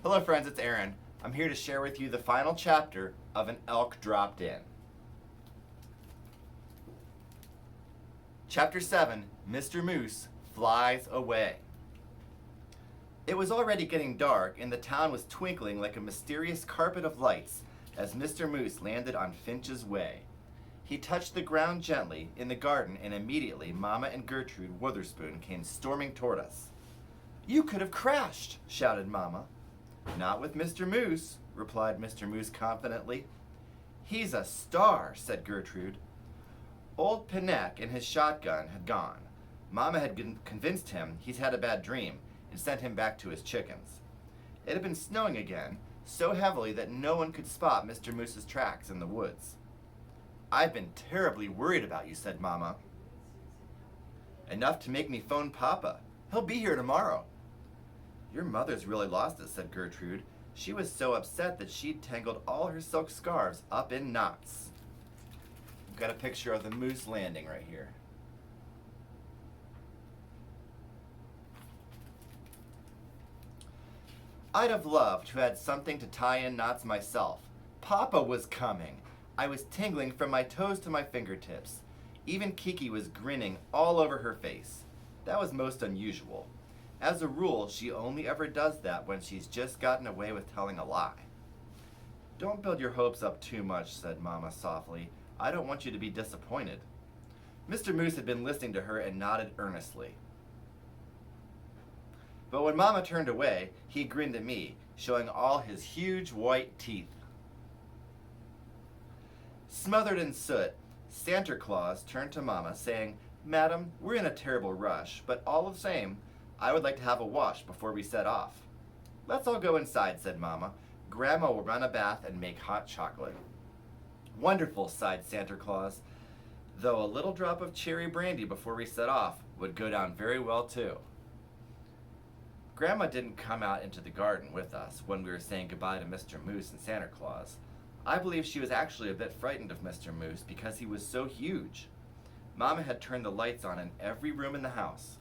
Hello friends, it's Aaron. I'm here to share with you the final chapter of An Elk Dropped In. Chapter 7, Mr. Moose Flies Away. It was already getting dark and the town was twinkling like a mysterious carpet of lights as Mr. Moose landed on Finch's Way. He touched the ground gently in the garden and immediately Mama and Gertrude Witherspoon came storming toward us. "You could have crashed," shouted Mama. "Not with Mr. Moose," replied Mr. Moose confidently. "He's a star," said Gertrude. Old Pinnock and his shotgun had gone. Mama had convinced him he's had a bad dream and sent him back to his chickens. It had been snowing again, so heavily that no one could spot Mr. Moose's tracks in the woods. "I've been terribly worried about you," said Mama. "Enough to make me phone Papa. He'll be here tomorrow." "Your mother's really lost it," said Gertrude. "She was so upset that she'd tangled all her silk scarves up in knots." I've got a picture of the moose landing right here. I'd have loved to have had something to tie in knots myself. Papa was coming. I was tingling from my toes to my fingertips. Even Kiki was grinning all over her face. That was most unusual. As a rule, she only ever does that when she's just gotten away with telling a lie. "Don't build your hopes up too much," said Mama softly. "I don't want you to be disappointed." Mr. Moose had been listening to her and nodded earnestly. But when Mama turned away, he grinned at me, showing all his huge white teeth. Smothered in soot, Santa Claus turned to Mama, saying, "Madam, we're in a terrible rush, but all the same, I would like to have a wash before we set off." "Let's all go inside," said Mama. "Grandma will run a bath and make hot chocolate." "Wonderful," sighed Santa Claus, "though a little drop of cherry brandy before we set off would go down very well too." Grandma didn't come out into the garden with us when we were saying goodbye to Mr. Moose and Santa Claus. I believe she was actually a bit frightened of Mr. Moose because he was so huge. Mama had turned the lights on in every room in the house.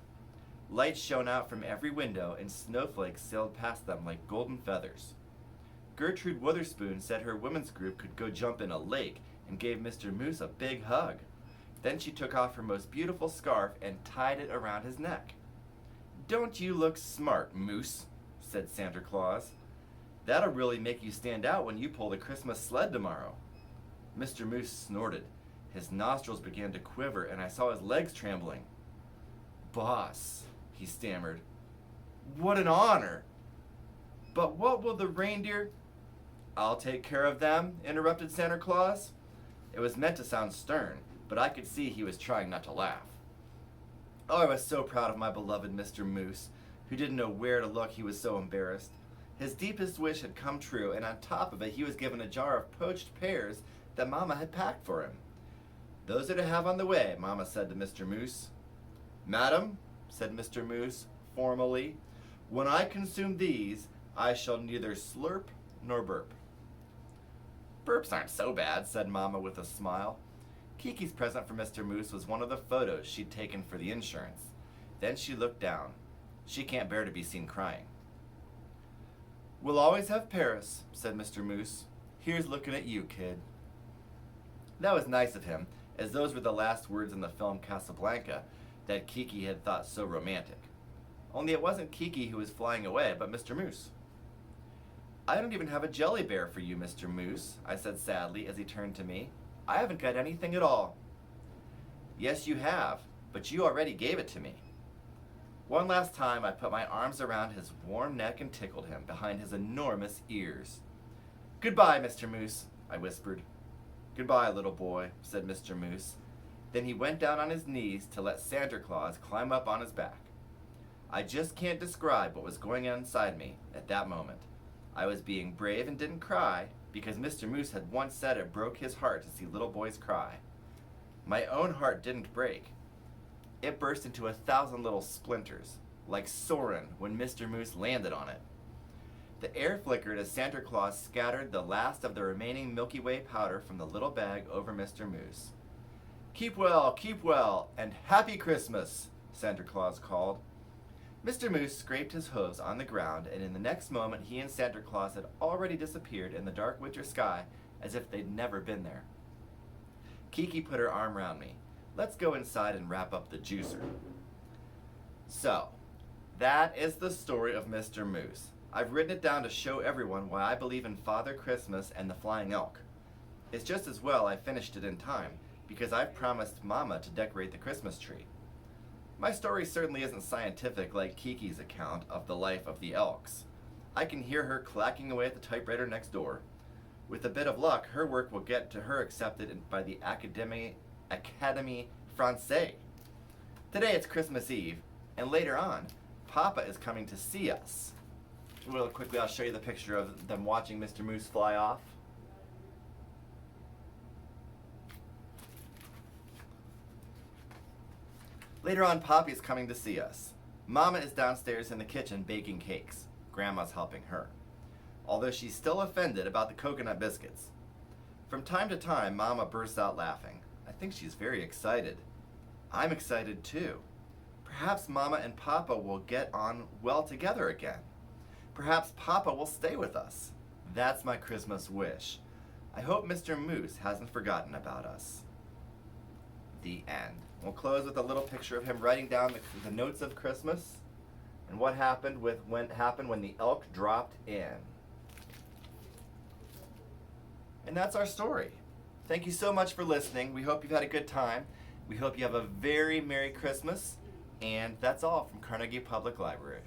Lights shone out from every window and snowflakes sailed past them like golden feathers. Gertrude Witherspoon said her women's group could go jump in a lake and gave Mr. Moose a big hug. Then she took off her most beautiful scarf and tied it around his neck. "Don't you look smart, Moose?" said Santa Claus. "That'll really make you stand out when you pull the Christmas sled tomorrow." Mr. Moose snorted. His nostrils began to quiver and I saw his legs trembling. "Boss," he stammered. "What an honor! But what will the reindeer—" "I'll take care of them," interrupted Santa Claus. It was meant to sound stern, but I could see he was trying not to laugh. Oh, I was so proud of my beloved Mr. Moose, who didn't know where to look, he was so embarrassed. His deepest wish had come true, and on top of it he was given a jar of poached pears that Mama had packed for him. "Those are to have on the way," Mama said to Mr. Moose. "Madam," said Mr. Moose, formally, "when I consume these, I shall neither slurp nor burp." "Burps aren't so bad," said Mama with a smile. Kiki's present for Mr. Moose was one of the photos she'd taken for the insurance. Then she looked down. She can't bear to be seen crying. "We'll always have Paris," said Mr. Moose. "Here's looking at you, kid." That was nice of him, as those were the last words in the film Casablanca that Kiki had thought so romantic. Only it wasn't Kiki who was flying away, but Mr. Moose. "I don't even have a jelly bear for you, Mr. Moose," I said sadly as he turned to me. "I haven't got anything at all." "Yes, you have, but you already gave it to me." One last time I put my arms around his warm neck and tickled him behind his enormous ears. "Goodbye, Mr. Moose," I whispered. "Goodbye, little boy," said Mr. Moose. Then he went down on his knees to let Santa Claus climb up on his back. I just can't describe what was going on inside me at that moment. I was being brave and didn't cry because Mr. Moose had once said it broke his heart to see little boys cry. My own heart didn't break. It burst into 1,000 little splinters, like Soren when Mr. Moose landed on it. The air flickered as Santa Claus scattered the last of the remaining Milky Way powder from the little bag over Mr. Moose. Keep well, and Happy Christmas," Santa Claus called. Mr. Moose scraped his hooves on the ground, and in the next moment he and Santa Claus had already disappeared in the dark winter sky as if they'd never been there. Kiki put her arm around me. Let's go inside and wrap up the juicer. So, that is the story of Mr. Moose. I've written it down to show everyone why I believe in Father Christmas and the flying elk. It's just as well I finished it in time, because I've promised Mama to decorate the Christmas tree. My story certainly isn't scientific like Kiki's account of the life of the Elks. I can hear her clacking away at the typewriter next door. With a bit of luck, her work will get to her accepted by the Académie Française. Today it's Christmas Eve, and later on, Papa is coming to see us. Real quickly, I'll show you the picture of them watching Mr. Moose fly off. Later on, Poppy's coming to see us. Mama is downstairs in the kitchen baking cakes. Grandma's helping her, although she's still offended about the coconut biscuits. From time to time, Mama bursts out laughing. I think she's very excited. I'm excited too. Perhaps Mama and Papa will get on well together again. Perhaps Papa will stay with us. That's my Christmas wish. I hope Mr. Moose hasn't forgotten about us. The end. We'll close with a little picture of him writing down the notes of Christmas and what happened when the elk dropped in. And that's our story. Thank you so much for listening. We hope you've had a good time. We hope you have a very Merry Christmas. And that's all from Carnegie Public Library.